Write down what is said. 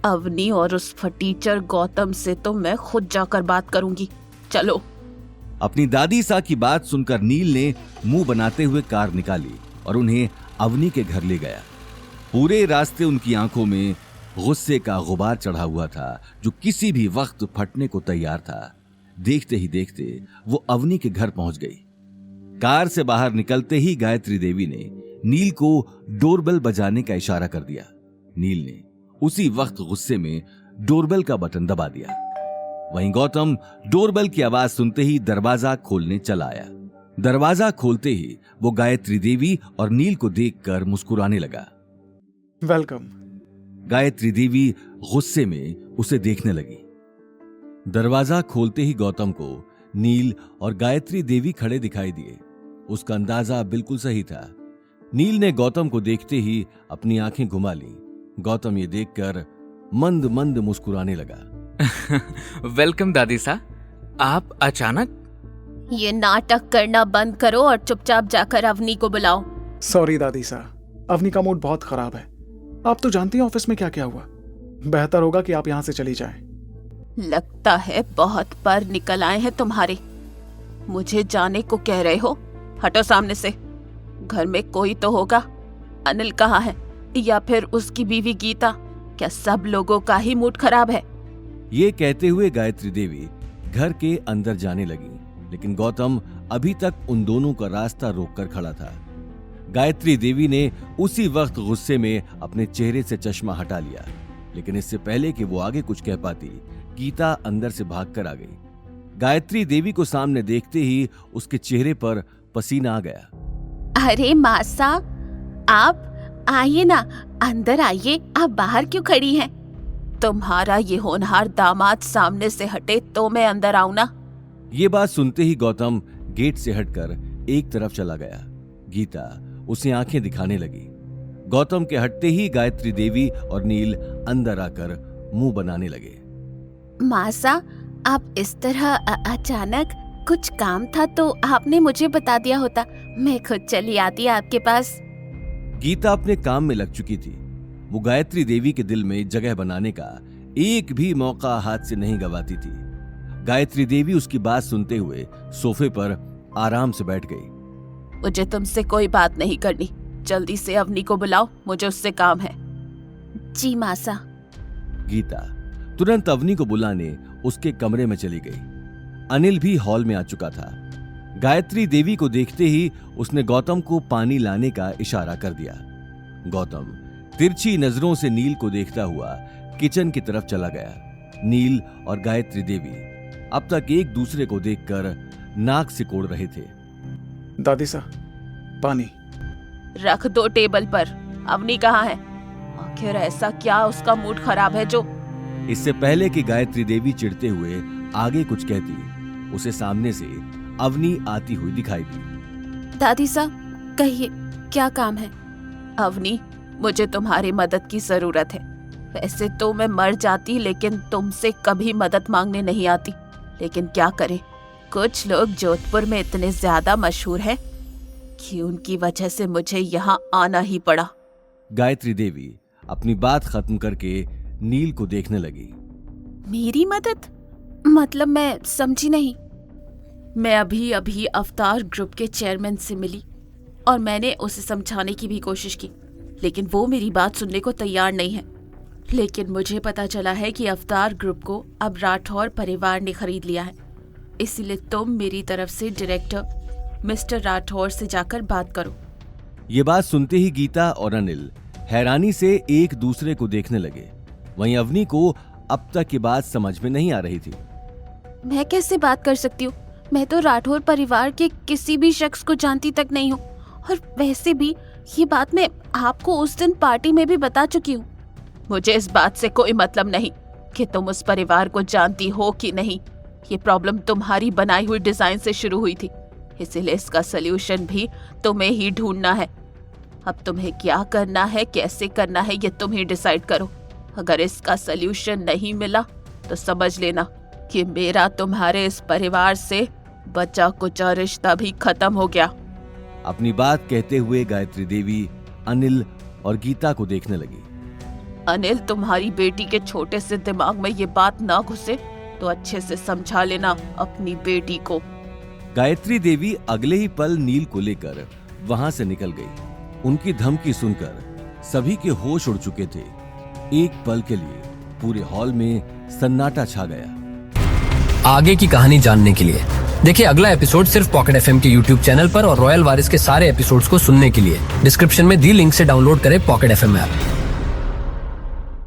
अवनी और उस फटीचर गौतम से तो मैं खुद जाकर बात करूंगी। चलो। अपनी दादी सा की बात सुनकर नील ने मुंह बनाते हुए कार निकाली और उन्हें अवनी के घर ले गया। पूरे रास्ते उनकी आंखों में गुस्से का गुबार चढ़ा हुआ था जो किसी भी वक्त फटने को तैयार था। देखते ही देखते वो अवनी के घर पहुंच गई। कार से बाहर निकलते ही गायत्री देवी ने नील को डोरबेल बजाने का इशारा कर दिया। नील ने उसी वक्त गुस्से में डोरबेल का बटन दबा दिया। वहीं गौतम डोरबेल की आवाज सुनते ही दरवाजा खोलने चला आया। दरवाजा खोलते ही वो गायत्री देवी और नील को देखकर मुस्कुराने लगा। वेलकम। गायत्री देवी गुस्से में उसे देखने लगी। दरवाजा खोलते ही गौतम को नील और गायत्री देवी खड़े दिखाई दिए। उसका अंदाजा बिल्कुल सही था। नील ने गौतम को देखते ही अपनी आंखें घुमा ली। गौतम ये देखकर मंद मंद मुस्कुराने लगा। वेलकम दादी सा। आप अचानक? ये नाटक करना बंद करो और चुपचाप जाकर अवनी को बुलाओ। सॉरी दादी सा, अवनी का मूड बहुत खराब है। आप तो जानती हैं ऑफिस में क्या क्या हुआ। बेहतर होगा कि आप यहाँ से चली जाएं। लगता है बहुत पर निकल आए हैं तुम्हारे। मुझे जाने को कह रहे हो? हटो सामने से। घर में कोई तो होगा। अनिल कहाँ है? या फिर उसकी बीवी गीता? क्या सब लोगों का ही मूड खराब है? ये कहते हुए गायत्री देवी घर के अंदर जाने लगी, लेकिन गौतम अभी तक उन दोनों का रास्ता रोककर खड़ा था। गायत्री देवी ने उसी वक्त गुस्से में अपने चेहरे से चश्मा हटा लिया, लेकिन इससे पहले कि वो आगे कुछ कह पाती, गीता अंदर से भागकर आ गई। गायत्री देवी को सामने देखते ही उसके चेहरे पर पसीना आ गया। अरे मासा, आप आइए ना, अंदर आइए। आप बाहर क्यों खड़ी हैं? तुम्हारा ये होनहार दामाद सामने से हटे तो मैं अंदर आऊं ना। ये बात सुनते ही गौतम गेट से हटकर एक तरफ चला गया। गीता उसे आंखें दिखाने लगी। गौतम के हटते ही गायत्री देवी और नील अंदर आकर मुंह बनाने लगे। मासा, आप इस तरह अचानक? कुछ काम था तो आपने मुझे बता दिया होता, मैं खुद चली आती आपके पास। गीता अपने काम में लग चुकी थी। वो गायत्री देवी के दिल में जगह बनाने का एक भी मौका हाथ से नहीं गंवाती थी। गायत्री देवी उसकी बात सुनते हुए सोफे पर आराम से बैठ गई। मुझे तुमसे कोई बात नहीं करनी। जल्दी से अवनी को बुलाओ, मुझे उससे काम है। जी मासा। गीता तुरंत अवनी को बुलाने उसके कमरे में चली गई। अनिल भी हॉल में आ चुका था। गायत्री देवी को देखते ही उसने गौतम को पानी लाने का इशारा कर दिया। गौतम तिरछी नजरों से नील को देखता हुआ किचन की तरफ चला गया। नील और गायत्री देवी अब तक एक दूसरे को देखकर नाक सिकोड़ रहे थे। दादी सा, पानी रख दो टेबल पर। अवनी कहाँ है? आखिर ऐसा क्या उसका मूड खराब है जो? इससे पहले कि गायत्री देवी चिढ़ते हुए आगे कुछ कहती, उसे सामने से अवनी आती हुई दिखाई दी। दादी सा, कहिए क्या काम है? अवनी, मुझे तुम्हारी मदद की जरूरत है। वैसे तो मैं मर जाती, लेकिन तुमसे कभी मदद मांगने नहीं आती। लेकिन क्या करें, कुछ लोग जोधपुर में इतने ज्यादा मशहूर हैं कि उनकी वजह से मुझे यहाँ आना ही पड़ा। गायत्री देवी अपनी बात खत्म करके नील को देखने लगी। मेरी मदद? मतलब मैं समझी नहीं। मैं अभी अभी अवतार ग्रुप के चेयरमैन से मिली और मैंने उसे समझाने की भी कोशिश की, लेकिन वो मेरी बात सुनने को तैयार नहीं है। लेकिन मुझे पता चला है कि अवतार ग्रुप को अब राठौर परिवार ने खरीद लिया है। इसलिए तुम मेरी तरफ से डायरेक्टर मिस्टर राठौर से जाकर बात करो। ये बात सुनते ही गीता और अनिल हैरानी से एक दूसरे को देखने लगे। वहीं अवनी को अब तक की बात समझ में नहीं आ रही थी। मैं कैसे बात कर सकती हूँ? मैं तो राठौर परिवार के किसी भी शख्स को जानती तक नहीं हूँ। और वैसे भी ये बात मैं आपको उस दिन पार्टी में भी बता चुकी हूँ। मुझे इस बात से कोई मतलब नहीं कि तुम उस परिवार को जानती हो कि नहीं। ये प्रॉब्लम तुम्हारी बनाई हुई डिजाइन से शुरू हुई थी, इसीलिए इसका सलूशन भी तुम्हें ही ढूंढना है। अब तुम्हें क्या करना है, कैसे करना है, ये तुम ही डिसाइड करो। अगर इसका सलूशन नहीं मिला तो समझ लेना कि मेरा तुम्हारे इस परिवार से बचा कुचा रिश्ता भी खत्म हो गया। अपनी बात कहते हुए गायत्री देवी अनिल और गीता को देखने लगी। अनिल, तुम्हारी बेटी के छोटे से दिमाग में ये बात ना घुसे तो अच्छे से समझा लेना अपनी बेटी को। गायत्री देवी अगले ही पल नील को लेकर वहां से निकल गई। उनकी धमकी सुनकर सभी के होश उड़ चुके थे। एक पल के लिए पूरे हॉल में सन्नाटा छा गया। आगे की कहानी जानने के लिए देखिए अगला एपिसोड सिर्फ पॉकेट एफएम के यूट्यूब चैनल पर और रॉयल वारिस के सारे एपिसोड्स को सुनने के लिए डिस्क्रिप्शन में दी लिंक से डाउनलोड करें पॉकेट एफएम ऐप।